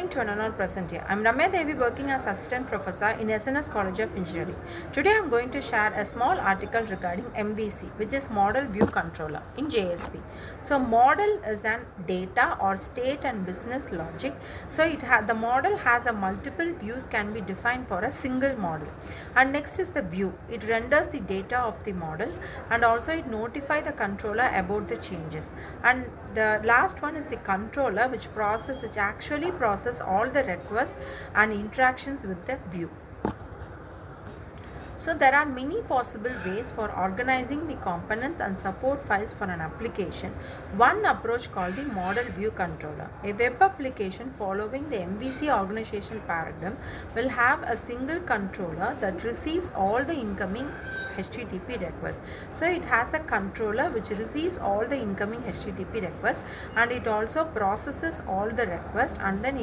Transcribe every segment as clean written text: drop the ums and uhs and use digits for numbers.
evening to another present here. I'm Ramya Devi, working as Assistant Professor in SNS College of Engineering. Today I'm going to share a small article regarding MVC, which is Model View Controller in JSP. So model is an data or state and business logic. So the model has a multiple views can be defined for a single model. And next is the view. It renders the data of the model and also it notifies the controller about the changes. And the last one is the controller, which actually process all the requests and interactions with the view. So there are many possible ways for organizing the components and support files for an application. One approach called the model view controller. A web application following the MVC organizational paradigm will have a single controller that receives all the incoming HTTP requests. So it has a controller which receives all the incoming HTTP requests and it also processes all the requests, and then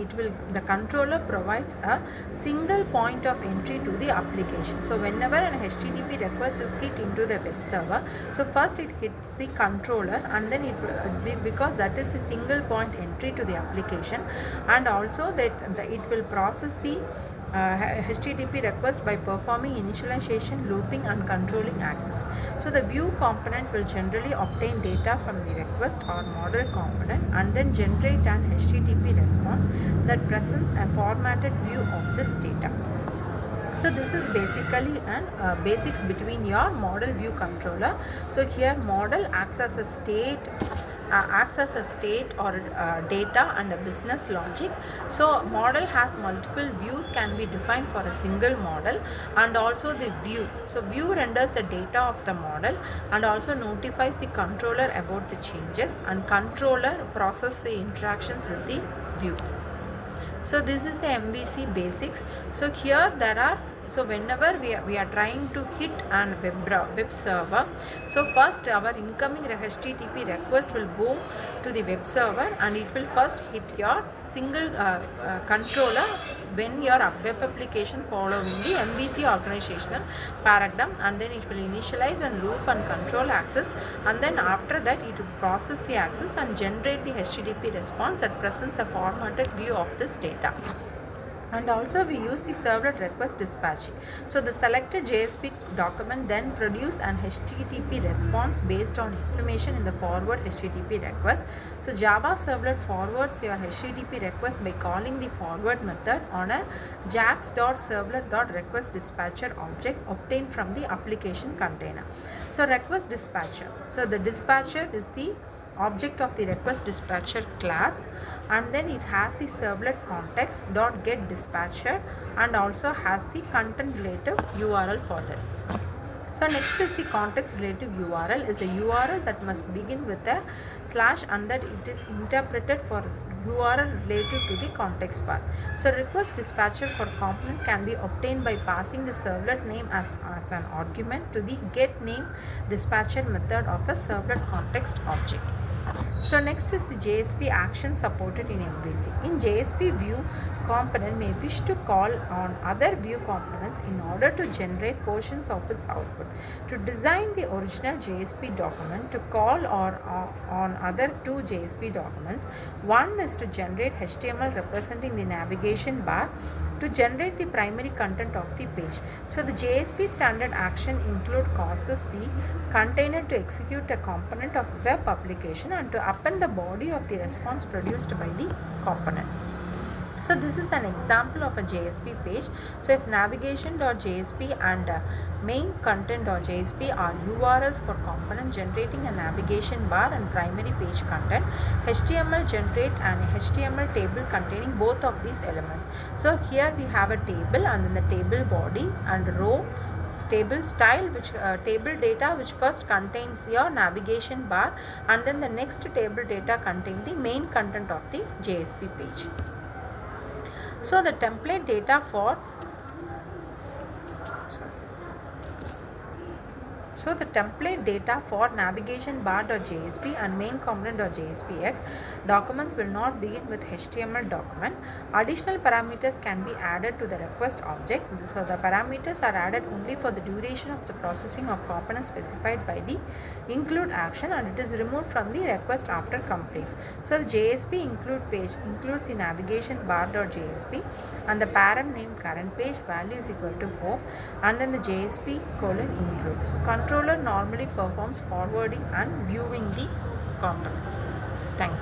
the controller provides a single point of entry to the application. So whenever an HTTP request is hit into the web server, so first it hits the controller and then because that is the single point entry to the application, and also that it will process the HTTP request by performing initialization, looping and controlling access. So the view component will generally obtain data from the request or model component and then generate an HTTP response that presents a formatted view of this data. So this is basically an basics between your model view controller. So here model acts as a state or data and a business logic. So model has multiple views can be defined for a single model, and also the view. So view renders the data of the model and also notifies the controller about the changes, and controller processes the interactions with the view. So this is the MVC basics. So here so whenever we are trying to hit an web server, so first our incoming HTTP request will go to the web server and it will first hit your single controller when your web application following the MVC organizational paradigm, and then it will initialize and loop and control access, and then after that it will process the access and generate the HTTP response that presents a formatted view of this data. And also we use the servlet request dispatching. So the selected JSP document then produce an HTTP response based on information in the forward HTTP request. So Java servlet forwards your HTTP request by calling the forward method on a jax.servlet.request dispatcher object obtained from the application container. So request dispatcher. So the dispatcher is the object of the request dispatcher class, and then it has the servlet context dot get dispatcher and also has the content relative URL for that. So next is the context relative URL is a URL that must begin with a / and that it is interpreted for URL related to the context path. So request dispatcher for component can be obtained by passing the servlet name as an argument to the get name dispatcher method of a servlet context object. So next is the JSP action supported in MVC. In JSP view component may wish to call on other view components in order to generate portions of its output. To design the original JSP document to call on other two JSP documents, one is to generate HTML representing the navigation bar to generate the primary content of the page. So the JSP standard action causes the container to execute a component of web application and to append the body of the response produced by the component. So this is an example of a JSP page. So if navigation.jsp and main content.jsp are URLs for component generating a navigation bar and primary page content, HTML generate an HTML table containing both of these elements. So here we have a table and then the table body and row table style, which table data which first contains your navigation bar, and then the next table data contains the main content of the JSP page. So the template data for So the template data for navigation bar.jsp and main component.jspx documents will not begin with HTML document. Additional parameters can be added to the request object. So the parameters are added only for the duration of the processing of components specified by the include action, and it is removed from the request after completes. So the JSP include page includes the navigation bar.jsp and the parent name current page value is equal to home, and then the JSP include. So controller normally performs forwarding and viewing the components. Thank you.